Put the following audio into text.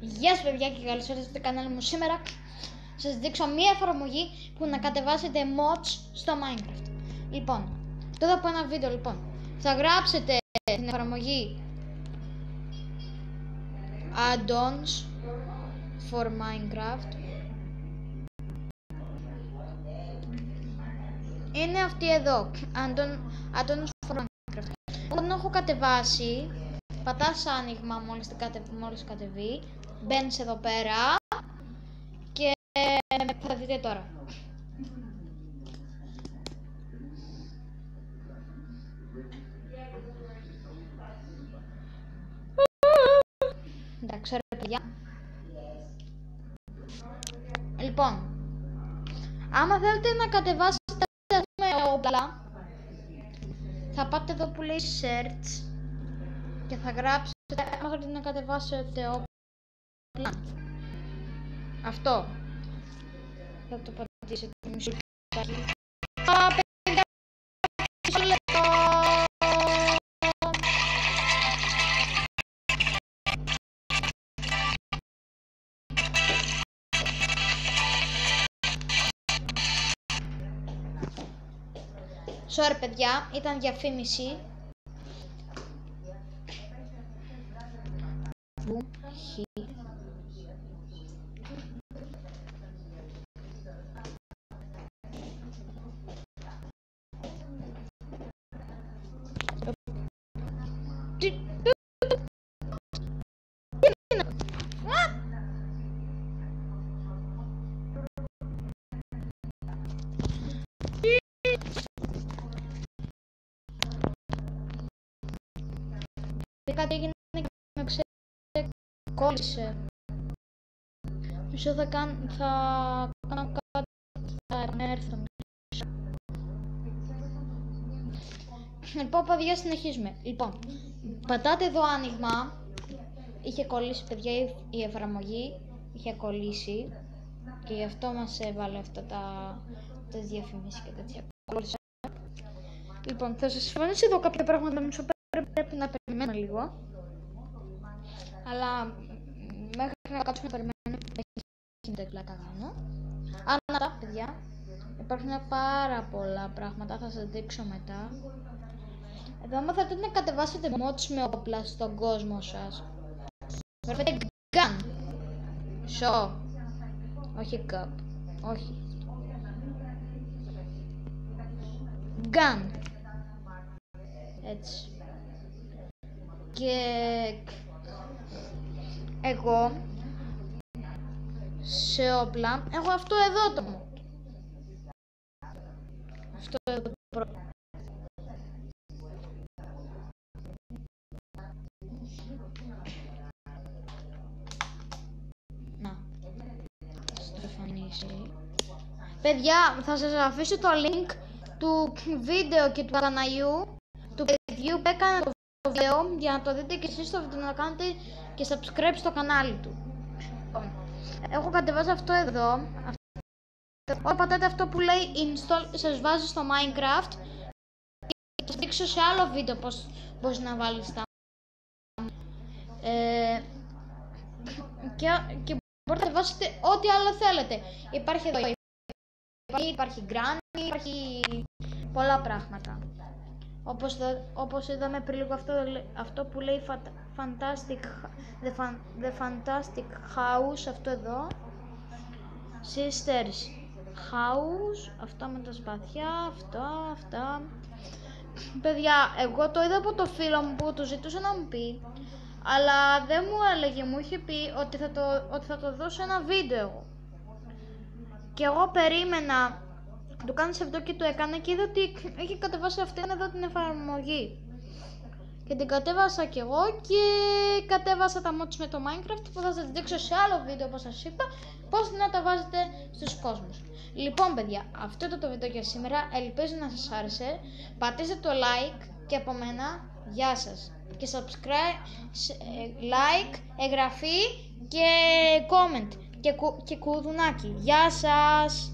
Γεια σας παιδιά και καλώς ήρθατε στο κανάλι μου. Σήμερα σας δείξω μία εφαρμογή που να κατεβάσετε mods στο Minecraft. Λοιπόν, τότε από ένα βίντεο λοιπόν θα γράψετε την εφαρμογή Add-ons for Minecraft. Είναι αυτή εδώ, Add-ons for Minecraft. Όταν έχω κατεβάσει, πατάς άνοιγμα μόλις κατεβεί, μπαίνεις εδώ πέρα και θα δείτε τώρα. Εντάξει, ωραία παιδιά. Λοιπόν, άμα θέλετε να κατεβάσετε όπλα, θα πάτε εδώ που λέει search και θα γράψετε, άμα θέλετε να κατεβάσετε όπλα, αυτό θα το πατήσετε μισό λεπτάκι. Sorry παιδιά, ήταν διαφήμιση. Κάτι έγινε και με ξεκόλλησε. Μισό θα κάνω κάτι, θα επανέλθω. Λοιπόν παιδιά, συνεχίζουμε. Λοιπόν, πατάτε εδώ άνοιγμα. Είχε κολλήσει παιδιά η εφαρμογή, είχε κολλήσει και γι' αυτό μας έβαλε αυτά τις διαφημίσεις και τέτοια. Λοιπόν, θα σας συμφωνήσω εδώ κάποια πράγματα, μισό πρέπει να περιμένουμε λίγο. Αλλά μέχρι να κάτσουμε να περιμένουμε δεν έχει πλάκα κάνω. Ανατά παιδιά, υπάρχουν πάρα πολλά πράγματα, θα σας δείξω μετά. Εδώ άμα θέλετε να κατεβάσετε mods με όπλα στον κόσμο σας, γράφετε gun, show, όχι cup, όχι, gun, έτσι. Και εγώ σε όπλα έχω αυτό εδώ το mod. Αυτό εδώ το πρώτο. Να, στο εμφανίσει. Παιδιά, θα σας αφήσω το link του βίντεο και του καναλιού του παιδιού που έκανα το βίντεο για να το δείτε και εσείς στο βίντεο, να κάνετε και subscribe στο κανάλι του. Έχω κατεβάσει αυτό εδώ. Όταν πατάτε αυτό που λέει install, σας βάζει στο Minecraft και θα σας δείξω σε άλλο βίντεο πώς μπορείς να βάλεις τα και μπορείτε να βάσετε ό,τι άλλο θέλετε. Υπάρχει εδώ, υπάρχει granny, υπάρχει πολλά πράγματα. Όπως είδαμε πριν λίγο αυτό που λέει The Fantastic House, αυτό εδώ, Sisters House, αυτό με τα σπαθιά, αυτά. Παιδιά, εγώ το είδα από το φίλο μου που το ζητούσε να μου πει, αλλά δεν μου έλεγε, μου είχε πει ότι θα το δώσω ένα βίντεο. Και εγώ περίμενα, του κάνω σε αυτό και το έκανα και είδα ότι έχει κατεβάσει αυτήν εδώ την εφαρμογή. Και την κατέβασα κι εγώ και κατέβασα τα mods με το Minecraft που θα σας δείξω σε άλλο βίντεο, όπως σας είπα, πώς να τα βάζετε στους κόσμους. Λοιπόν παιδιά, αυτό ήταν το βίντεο για σήμερα, ελπίζω να σας άρεσε. Πατήστε το like και από μένα, γεια σας. Και subscribe, like, εγγραφή και comment και κουδουνάκι. Γεια σας!